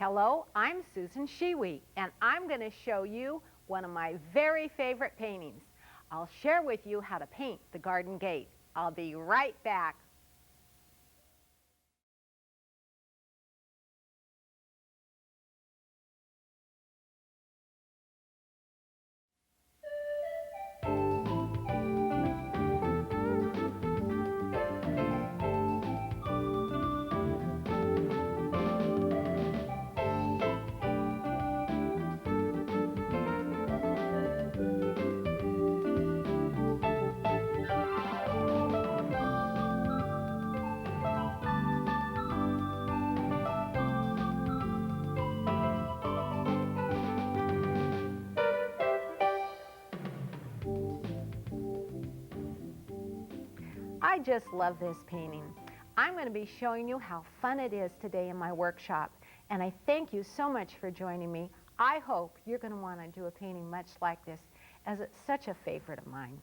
Hello, I'm Susan Scheewe, and I'm going to show you one of my very favorite paintings. I'll share with you how to paint the garden gate. I'll be right back. I just love this painting. I'm going to be showing you how fun it is today in my workshop, and I thank you so much for joining me. I hope you're going to want to do a painting much like this, as it's such a favorite of mine.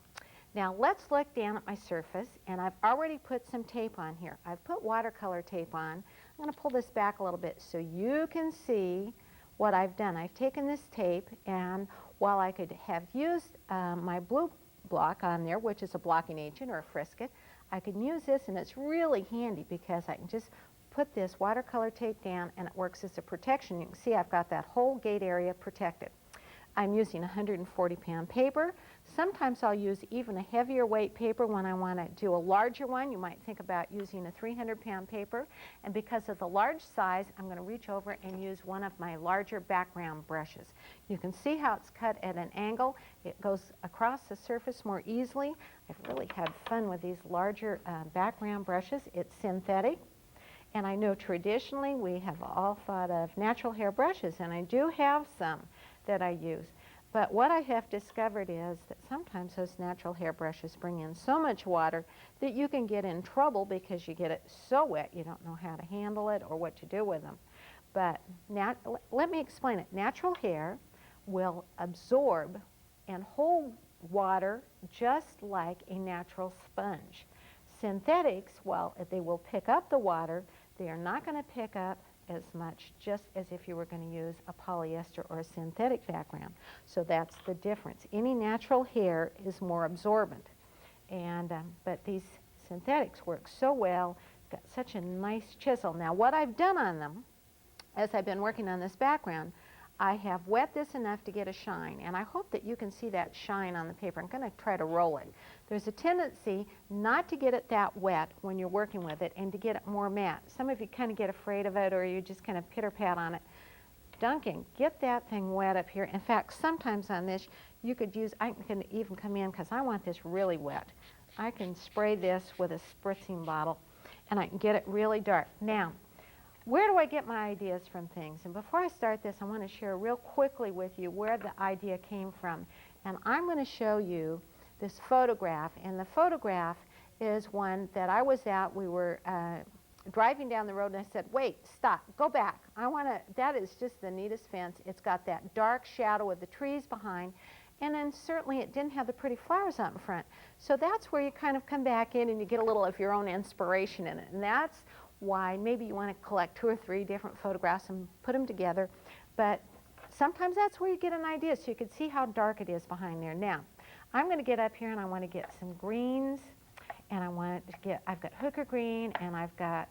Now let's look down at my surface, and I've already put some tape on here. I've put watercolor tape on. I'm going to pull this back a little bit so you can see what I've done. I've taken this tape, and while I could have used my blue block on there, which is a blocking agent or a frisket, I can use this, and it's really handy because I can just put this watercolor tape down and it works as a protection. You can see I've got that whole gate area protected. I'm using 140-pound paper. Sometimes I'll use even a heavier weight paper when I want to do a larger one. You might think about using a 300-pound paper. And because of the large size, I'm going to reach over and use one of my larger background brushes. You can see how it's cut at an angle. It goes across the surface more easily. I've really had fun with these larger background brushes. It's synthetic. And I know traditionally we have all thought of natural hair brushes, and I do have some that I use. But what I have discovered is that sometimes those natural hair brushes bring in so much water that you can get in trouble because you get it so wet you don't know how to handle it or what to do with them. But now, let me explain it. Natural hair will absorb and hold water just like a natural sponge. Synthetics, well, they will pick up the water. They are not going to pick up as much, just as if you were going to use a polyester or a synthetic background. So that's the difference. Any natural hair is more absorbent, and but these synthetics work so well. Got such a nice chisel. Now what I've done on them, as I've been working on this background, I have wet this enough to get a shine, and I hope that you can see that shine on the paper. I'm going to try to roll it. There's a tendency not to get it that wet when you're working with it and to get it more matte. Some of you kind of get afraid of it, or you just kind of pitter-pat on it. Duncan, get that thing wet up here. In fact, sometimes on this you could use, I can even come in because I want this really wet. I can spray this with a spritzing bottle and I can get it really dark. Now, where do I get my ideas from things? And before I start this, I want to share real quickly with you where the idea came from. And I'm going to show you this photograph. And the photograph is one that I was at. We were driving down the road, and I said, wait, stop, go back. That is just the neatest fence. It's got that dark shadow of the trees behind. And then certainly it didn't have the pretty flowers out in front. So that's where you kind of come back in and you get a little of your own inspiration in it. And that's why maybe you want to collect 2 or 3 different photographs and put them together. But sometimes that's where you get an idea, so you can see how dark it is behind there. Now, I'm going to get up here and I want to get some greens, and I've got hooker green and I've got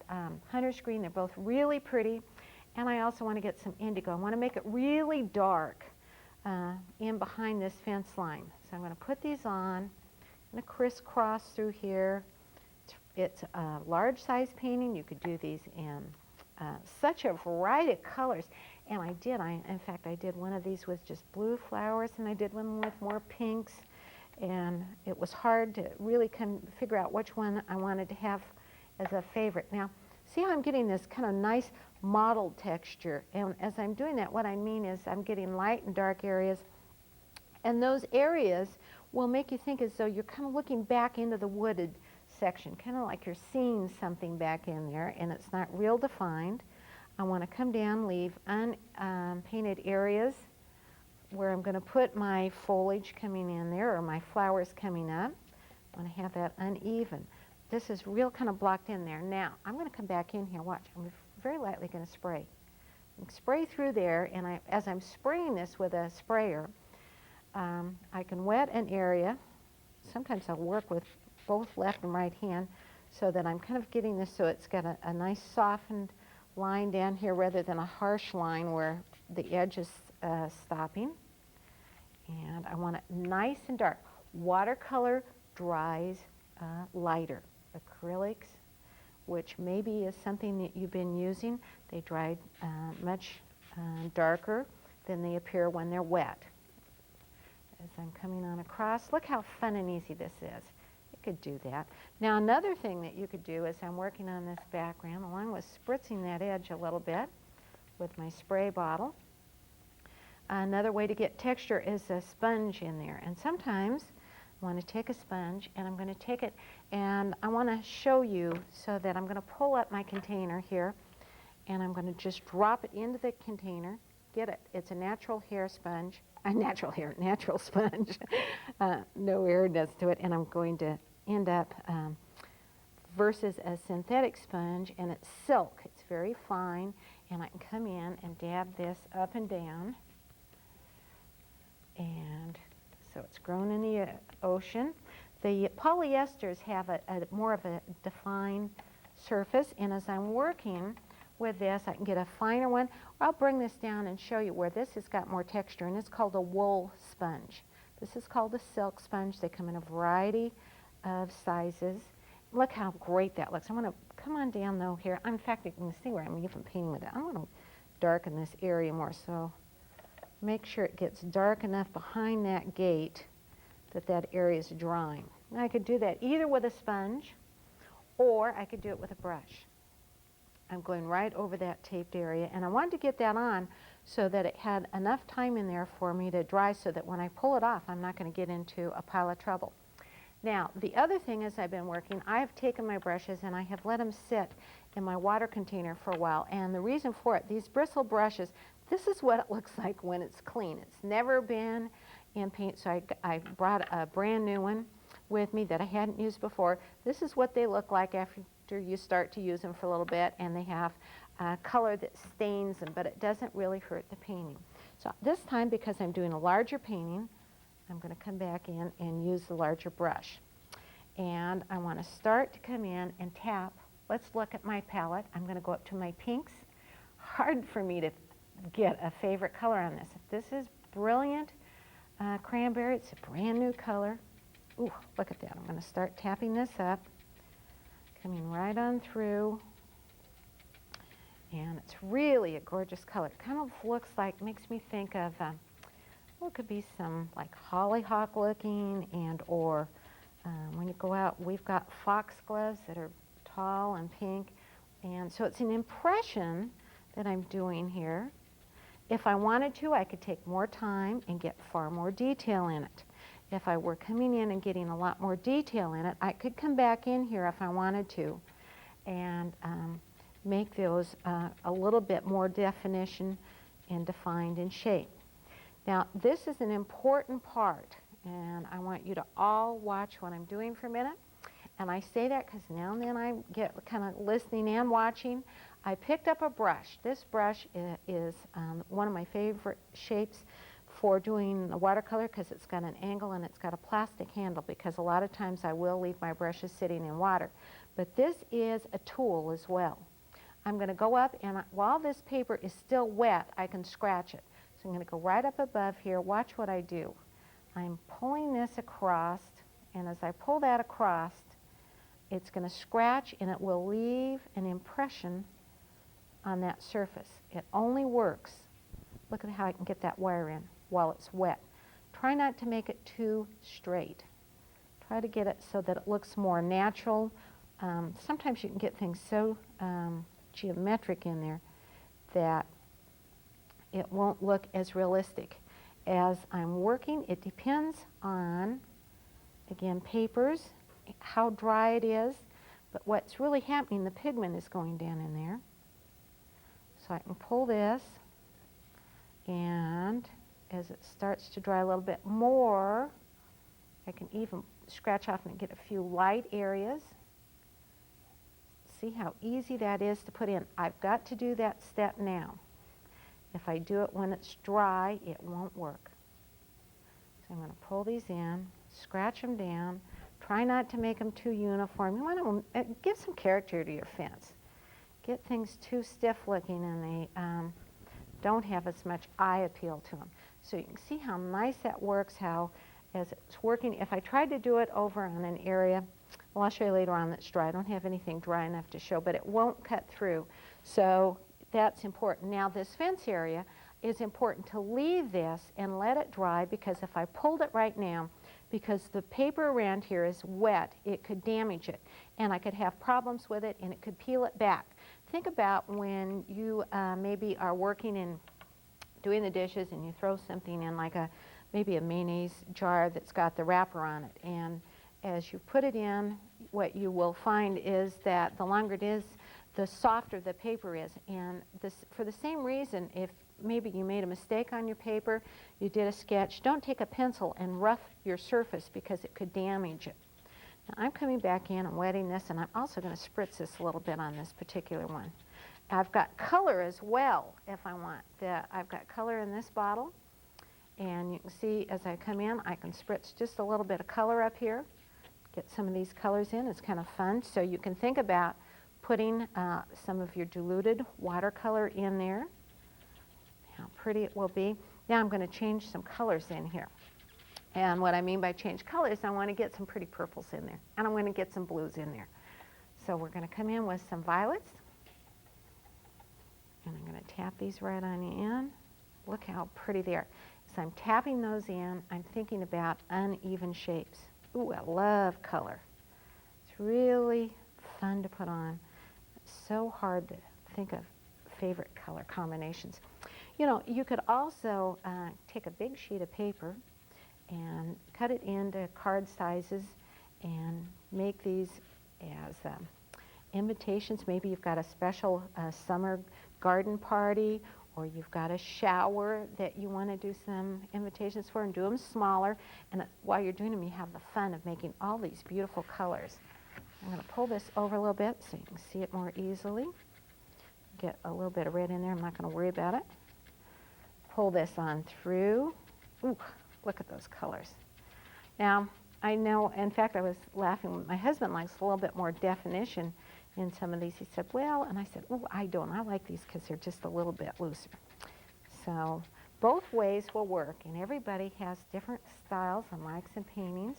hunter's green. They're both really pretty. And I also want to get some indigo. I want to make it really dark in behind this fence line. So I'm going to put these on. I'm going to crisscross through here. It's a large size painting. You could do these in such a variety of colors. And in fact, I did one of these with just blue flowers, and I did one with more pinks. And it was hard to really figure out which one I wanted to have as a favorite. Now, see how I'm getting this kind of nice mottled texture. And as I'm doing that, what I mean is I'm getting light and dark areas. And those areas will make you think as though you're kind of looking back into the wooded section, kind of like you're seeing something back in there, and it's not real defined. I want to come down, leave unpainted areas where I'm going to put my foliage coming in there, or my flowers coming up. I want to have that uneven. This is real kind of blocked in there. Now, I'm going to come back in here. Watch, I'm very lightly going to spray. spray through there, and as I'm spraying this with a sprayer, I can wet an area. Sometimes I'll work with both left and right hand so that I'm kind of getting this so it's got a nice softened line down here rather than a harsh line where the edge is stopping. And I want it nice and dark. Watercolor dries lighter. Acrylics, which maybe is something that you've been using, they dry much darker than they appear when they're wet. As I'm coming on across, look how fun and easy this is. You could do that. Now another thing that you could do is I'm working on this background along with spritzing that edge a little bit with my spray bottle. Another way to get texture is a sponge in there. And sometimes I want to take a sponge and I'm going to take it and I want to show you so that I'm going to pull up my container here and I'm going to just drop it into the container. Get it. It's a natural hair sponge. Natural sponge. No airiness to it. And I'm going to end up versus a synthetic sponge, and it's silk. It's very fine, and I can come in and dab this up and down. And so it's grown in the ocean. The polyesters have a more of a defined surface, and as I'm working with this, I can get a finer one. I'll bring this down and show you where this has got more texture, and it's called a wool sponge. This is called a silk sponge. They come in a variety of sizes. Look how great that looks. I want to come on down though here. In fact, you can see where I'm even painting with it. I want to darken this area more, so make sure it gets dark enough behind that gate that that area is drying. Now I could do that either with a sponge or I could do it with a brush. I'm going right over that taped area, and I wanted to get that on so that it had enough time in there for me to dry so that when I pull it off, I'm not going to get into a pile of trouble. Now, the other thing is I've been working, I have taken my brushes and I have let them sit in my water container for a while, and the reason for it, these bristle brushes, this is what it looks like when it's clean. It's never been in paint, so I brought a brand new one with me that I hadn't used before. This is what they look like after you start to use them for a little bit, and they have color that stains them, but it doesn't really hurt the painting. So this time, because I'm doing a larger painting, I'm going to come back in and use the larger brush. And I want to start to come in and tap. Let's look at my palette. I'm going to go up to my pinks. Hard for me to get a favorite color on this. If this is brilliant cranberry, it's a brand new color. Ooh, look at that. I'm going to start tapping this up, coming right on through. And it's really a gorgeous color. It kind of looks like, makes me think of, well, it could be some like hollyhock looking, and or when you go out, we've got foxgloves that are tall and pink. And so it's an impression that I'm doing here. If I wanted to, I could take more time and get far more detail in it. If I were coming in and getting a lot more detail in it, I could come back in here if I wanted to and make those a little bit more definition and defined in shape. Now, this is an important part, and I want you to all watch what I'm doing for a minute. And I say that because now and then I get kind of listening and watching. I picked up a brush. This brush is one of my favorite shapes for doing the watercolor because it's got an angle and it's got a plastic handle, because a lot of times I will leave my brushes sitting in water. But this is a tool as well. I'm going to go up, and while this paper is still wet, I can scratch it. So I'm going to go right up above here. Watch what I do. I'm pulling this across, and as I pull that across, it's going to scratch and it will leave an impression on that surface. It only works, look at how I can get that wire in while it's wet. Try not to make it too straight. Try to get it so that it looks more natural. Sometimes you can get things so geometric in there that it won't look as realistic. As I'm working, it depends on, again, papers, how dry it is, but what's really happening, the pigment is going down in there. So I can pull this, and as it starts to dry a little bit more, I can even scratch off and get a few light areas. See how easy that is to put in. I've got to do that step now. If I do it when it's dry, it won't work. So I'm going to pull these in, scratch them down. Try not to make them too uniform. You want to give some character to your fence. Get things too stiff looking and they don't have as much eye appeal to them. So you can see how nice that works, how as it's working. If I tried to do it over on an area, well, I'll show you later on that's dry. I don't have anything dry enough to show, but it won't cut through. So that's important. Now this fence area is important to leave this and let it dry, because if I pulled it right now, because the paper around here is wet, it could damage it and I could have problems with it and it could peel it back. Think about when you maybe are working and doing the dishes and you throw something in like maybe a mayonnaise jar that's got the wrapper on it, and as you put it in, what you will find is that the longer it is, the softer the paper is. And for the same reason, if maybe you made a mistake on your paper, you did a sketch, don't take a pencil and rough your surface because it could damage it. Now I'm coming back in and wetting this, and I'm also going to spritz this a little bit on this particular one. I've got color as well if I want. I've got color in this bottle, and you can see as I come in, I can spritz just a little bit of color up here, get some of these colors in. It's kind of fun. So you can think about putting some of your diluted watercolor in there. How pretty it will be. Now I'm going to change some colors in here. And what I mean by change colors, I want to get some pretty purples in there. And I'm going to get some blues in there. So we're going to come in with some violets. And I'm going to tap these right on the end. Look how pretty they are. As I'm tapping those in, I'm thinking about uneven shapes. Ooh, I love color. It's really fun to put on. It's so hard to think of favorite color combinations. You know, you could also take a big sheet of paper and cut it into card sizes and make these as invitations. Maybe you've got a special summer garden party, or you've got a shower that you want to do some invitations for, and do them smaller. And while you're doing them, you have the fun of making all these beautiful colors. I'm going to pull this over a little bit so you can see it more easily. Get a little bit of red in there. I'm not going to worry about it. Pull this on through. Ooh, look at those colors. Now, I know, in fact, I was laughing. My husband likes a little bit more definition in some of these. He said, well, and I said, oh, I don't. I like these because they're just a little bit looser. So both ways will work, and everybody has different styles and likes in paintings.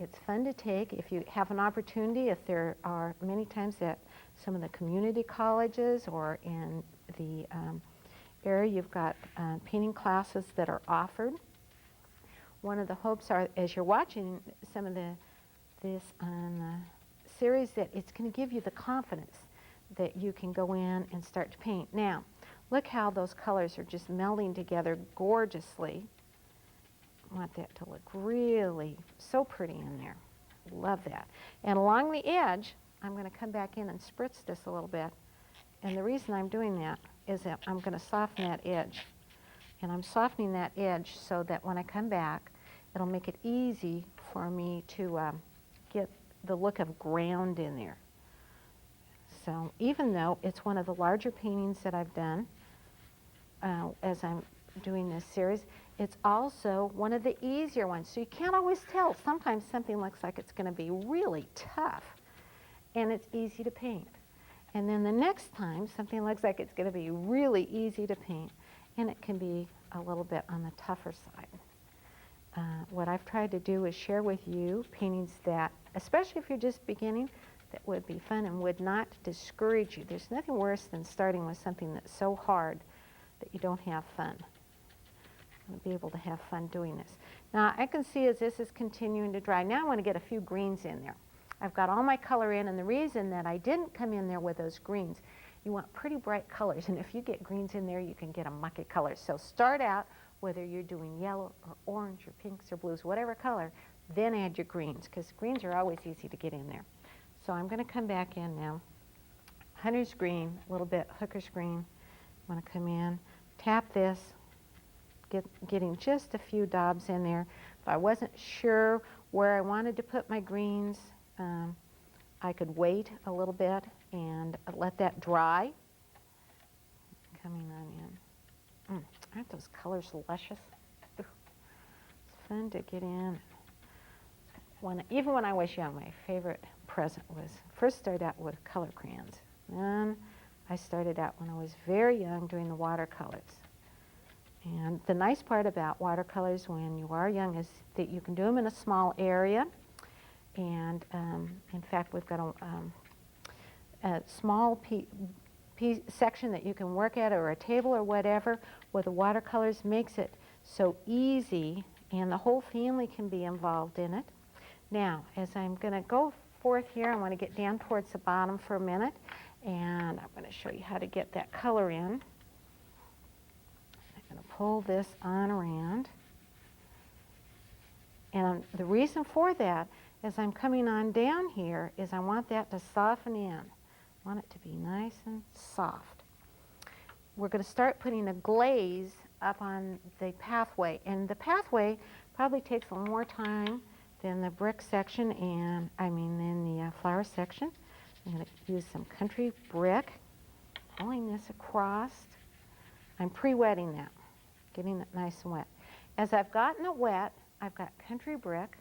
It's fun to take if you have an opportunity. If there are many times at some of the community colleges or in the area, you've got painting classes that are offered. One of the hopes are, as you're watching some of this on the series, that it's going to give you the confidence that you can go in and start to paint. Now, look how those colors are just melding together gorgeously. I want that to look really so pretty in there. Love that. And along the edge, I'm going to come back in and spritz this a little bit. And the reason I'm doing that is that I'm going to soften that edge. And I'm softening that edge so that when I come back, it'll make it easy for me to get the look of ground in there. So even though it's one of the larger paintings that I've done as I'm doing this series, it's also one of the easier ones. So you can't always tell. Sometimes something looks like it's going to be really tough, and it's easy to paint. And then the next time, something looks like it's going to be really easy to paint, and it can be a little bit on the tougher side. What I've tried to do is share with you paintings that, especially if you're just beginning, that would be fun and would not discourage you. There's nothing worse than starting with something that's so hard that you don't have fun. I'm going to be able to have fun doing this. Now I can see as this is continuing to dry, now I want to get a few greens in there. I've got all my color in, and the reason that I didn't come in there with those greens, you want pretty bright colors, and if you get greens in there, you can get a mucky color. So start out, whether you're doing yellow or orange or pinks or blues, whatever color, then add your greens, because greens are always easy to get in there. So I'm going to come back in now. Hunter's green, a little bit hooker's green. I want to come in, tap this, getting just a few daubs in there. If I wasn't sure where I wanted to put my greens, I could wait a little bit and let that dry. Coming on in. those colors luscious? Ooh, it's fun to get in. Even when I was young, my favorite present was, first started out with color crayons. Then I started out when I was very young doing the watercolors. And the nice part about watercolors when you are young is that you can do them in a small area. And in fact, we've got a small section that you can work at, or a table or whatever, where the watercolors makes it so easy, and the whole family can be involved in it. Now, as I'm going to go forth here, I want to get down towards the bottom for a minute, and I'm going to show you how to get that color in. I'm going to pull this on around. And the reason for that, as I'm coming on down here, is I want that to soften in. I want it to be nice and soft. We're going to start putting a glaze up on the pathway, and the pathway probably takes a little more time than the brick section, and than the flower section. I'm going to use some country brick, pulling this across. I'm pre-wetting that, getting it nice and wet. As I've gotten it wet, I've got country brick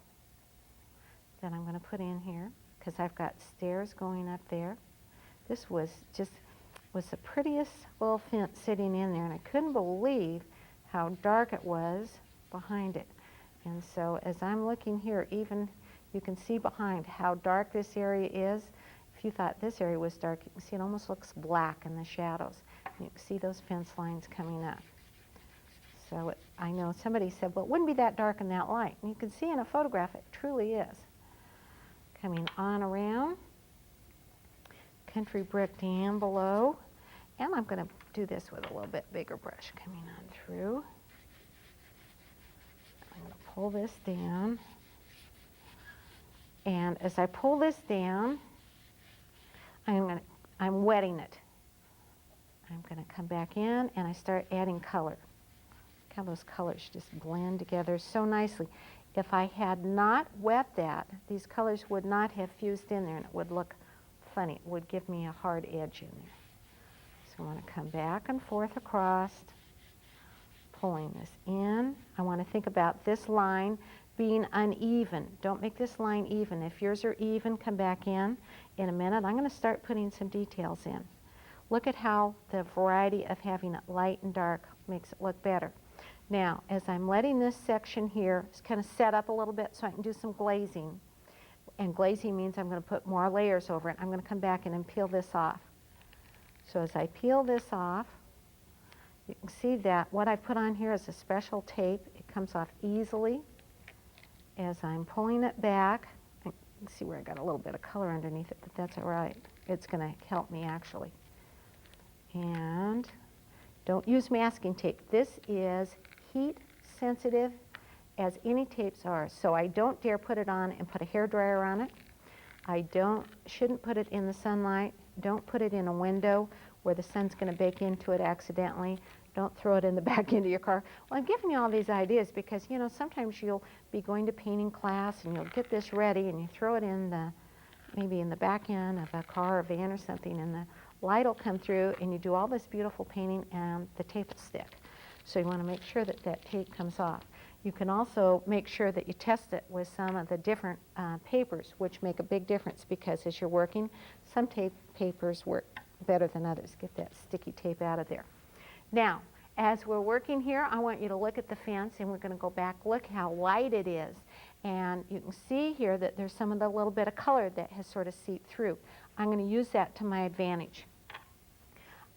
that I'm going to put in here, because I've got stairs going up there. This was the prettiest little fence sitting in there, and I couldn't believe how dark it was behind it. And so as I'm looking here, even you can see behind how dark this area is. If you thought this area was dark, you can see it almost looks black in the shadows. You can see those fence lines coming up. So I know somebody said, well, it wouldn't be that dark in that light. And you can see in a photograph it truly is. Coming on around, country brick down below, and I'm going to do this with a little bit bigger brush coming on through. I'm going to pull this down, and as I pull this down, I'm wetting it. I'm going to come back in and I start adding color. Look how those colors just blend together so nicely. If I had not wet that, these colors would not have fused in there, and it would look funny. It would give me a hard edge in there. So I want to come back and forth across, pulling this in. I want to think about this line being uneven. Don't make this line even. If yours are even, come back in a minute. I'm going to start putting some details in. Look at how the variety of having it light and dark makes it look better. Now, as I'm letting this section here kind of set up a little bit so I can do some glazing, and glazing means I'm going to put more layers over it. I'm going to come back in and peel this off. So as I peel this off, you can see that what I put on here is a special tape. It comes off easily. As I'm pulling it back, you can see where I got a little bit of color underneath it, but that's all right. It's going to help me actually. And don't use masking tape. This is heat sensitive as any tapes are, so I don't dare put it on and put a hairdryer on it. I shouldn't put it in the sunlight. Don't put it in a window where the sun's going to bake into it accidentally. Don't throw it in the back end of your car. Well, I'm giving you all these ideas because, you know, sometimes you'll be going to painting class and you'll get this ready and you throw it in maybe in the back end of a car or van or something, and the light will come through and you do all this beautiful painting and the tape will stick. So you want to make sure that that tape comes off. You can also make sure that you test it with some of the different papers, which make a big difference because as you're working, some papers work better than others. Get that sticky tape out of there. Now, as we're working here, I want you to look at the fence, and we're going to go back. Look how light it is. And you can see here that there's some of the little bit of color that has sort of seeped through. I'm going to use that to my advantage.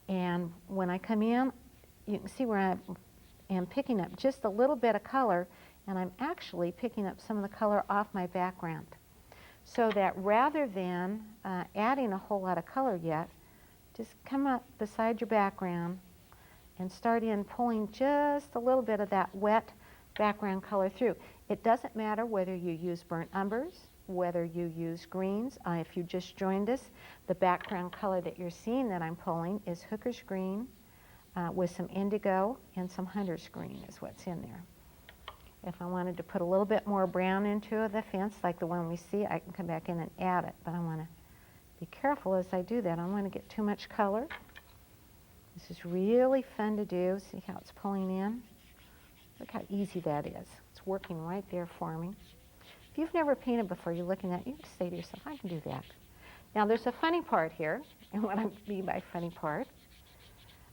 And when I come in, you can see where I am picking up just a little bit of color, and I'm actually picking up some of the color off my background. So that rather than adding a whole lot of color yet, just come up beside your background and start in pulling just a little bit of that wet background color through. It doesn't matter whether you use burnt umbers, whether you use greens. If you just joined us, the background color that you're seeing that I'm pulling is Hooker's Green with some indigo and some Hunter's Green is what's in there. If I wanted to put a little bit more brown into the fence, like the one we see, I can come back in and add it, but I want to be careful as I do that. I don't want to get too much color. This is really fun to do. See how it's pulling in? Look how easy that is. It's working right there for me. If you've never painted before, you're looking at it, you can say to yourself, I can do that. Now there's a funny part here, and what I mean by funny part,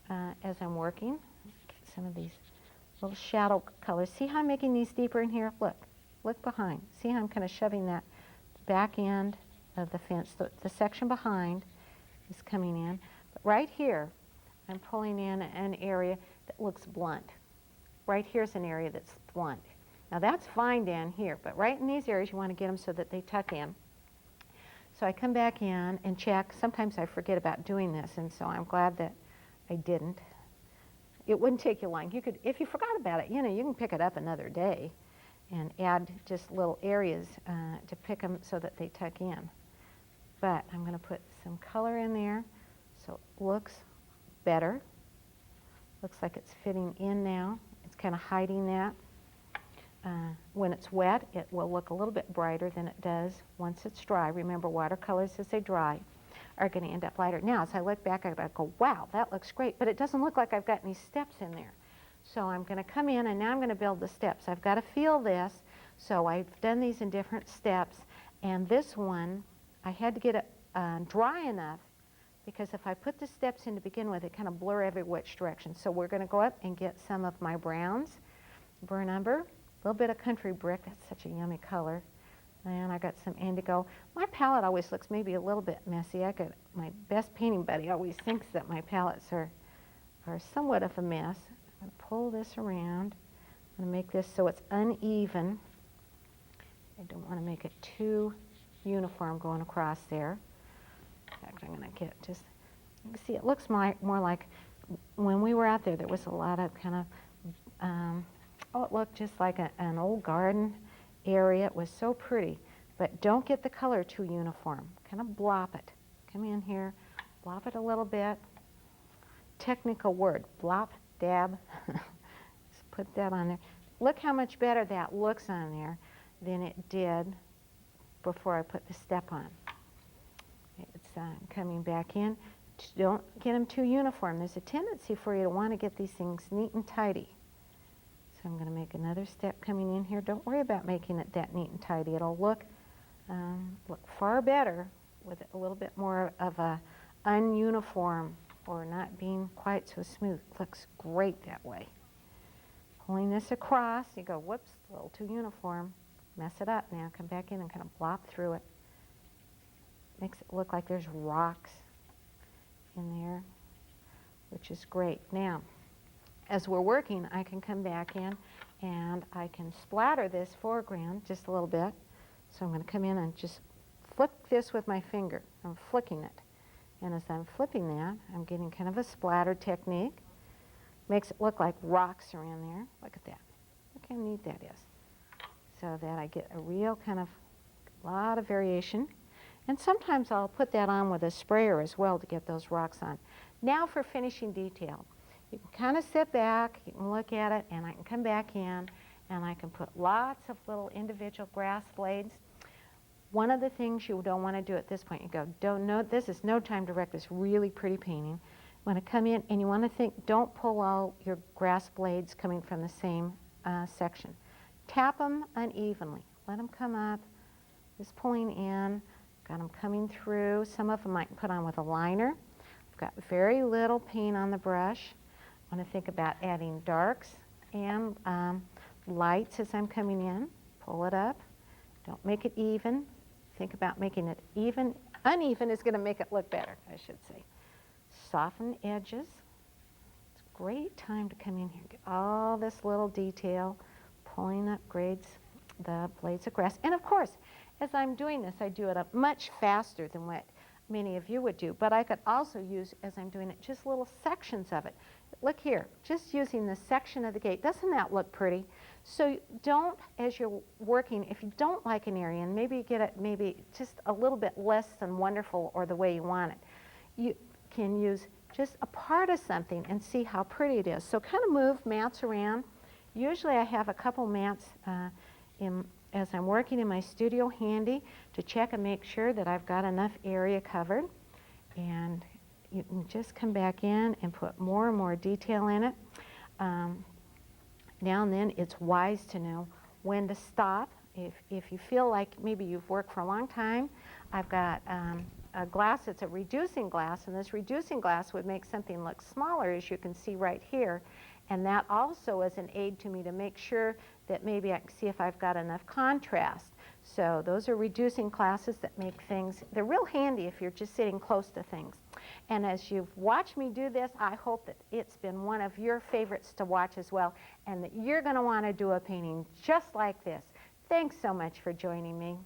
as I'm working, get some of these little shadow colors. See how I'm making these deeper in here? Look behind. See how I'm kind of shoving that back end of the fence. The section behind is coming in. But right here, I'm pulling in an area that looks blunt. Right here's an area that's blunt. Now that's fine down here, but right in these areas you want to get them so that they tuck in. So I come back in and check. Sometimes I forget about doing this, and so I'm glad that I didn't. It wouldn't take you long. You could, if you forgot about it, you can pick it up another day and add just little areas to pick them so that they tuck in. But I'm going to put some color in there so it looks better. Looks like it's fitting in now. It's kind of hiding that. When it's wet, it will look a little bit brighter than it does once it's dry. Remember, watercolors as they dry are going to end up lighter. Now, as I look back, I go, wow, that looks great, but it doesn't look like I've got any steps in there. So I'm going to come in, and now I'm going to build the steps. I've got to feel this, so I've done these in different steps, and this one, I had to get it dry enough, because if I put the steps in to begin with, it kind of blur every which direction. So we're going to go up and get some of my browns, burn umber, a little bit of country brick. That's such a yummy color. And I got some indigo. My palette always looks maybe a little bit messy. My best painting buddy always thinks that my palettes are somewhat of a mess. I'm going to pull this around. I'm going to make this so it's uneven. I don't want to make it too uniform going across there. In fact, I'm going to get just, you can see it looks more like when we were out there was a lot of kind of, it looked just like an old garden area. It was so pretty, but don't get the color too uniform. Kind of blop it. Come in here, blop it a little bit. Technical word, blop, dab. Just put that on there. Look how much better that looks on there than it did before I put the step on. It's coming back in. Don't get them too uniform. There's a tendency for you to want to get these things neat and tidy. So I'm going to make another step coming in here. Don't worry about making it that neat and tidy. It'll look far better with a little bit more of a ununiform or not being quite so smooth. It looks great that way. Pulling this across, you go, whoops, a little too uniform. Mess it up now. Come back in and kind of blop through it. Makes it look like there's rocks in there, which is great. Now, as we're working, I can come back in and I can splatter this foreground just a little bit. So I'm going to come in and just flick this with my finger. I'm flicking it. And as I'm flipping that, I'm getting kind of a splatter technique. Makes it look like rocks are in there. Look at that. Look how neat that is. So that I get a real kind of lot of variation. And sometimes I'll put that on with a sprayer as well to get those rocks on. Now for finishing detail. You can kind of sit back, you can look at it, and I can come back in, and I can put lots of little individual grass blades. One of the things you don't want to do at this point, you go, this is no time to wreck this really pretty painting. You want to come in, and you want to think, don't pull all your grass blades coming from the same section. Tap them unevenly. Let them come up, just pulling in, got them coming through. Some of them I can put on with a liner. I've got very little paint on the brush. I want to think about adding darks and lights as I'm coming in. Pull it up. Don't make it even. Think about making it even. Uneven is going to make it look better, I should say. Soften edges. It's a great time to come in here. Get all this little detail, pulling up the blades of grass. And of course, as I'm doing this, I do it up much faster than what many of you would do. But I could also use, as I'm doing it, just little sections of it. Look here, just using the section of the gate. Doesn't that look pretty? So don't, as you're working, if you don't like an area, and maybe you get it maybe just a little bit less than wonderful or the way you want it, you can use just a part of something and see how pretty it is. So kind of move mats around. Usually I have a couple mats as I'm working in my studio handy to check and make sure that I've got enough area covered. And you can just come back in and put more and more detail in it. Now and then it's wise to know when to stop. If you feel like maybe you've worked for a long time, I've got a glass, it's a reducing glass, and this reducing glass would make something look smaller, as you can see right here. And that also is an aid to me to make sure that maybe I can see if I've got enough contrast. So those are reducing glasses that make things, they're real handy if you're just sitting close to things. And as you've watched me do this, I hope that it's been one of your favorites to watch as well, and that you're going to want to do a painting just like this. Thanks so much for joining me.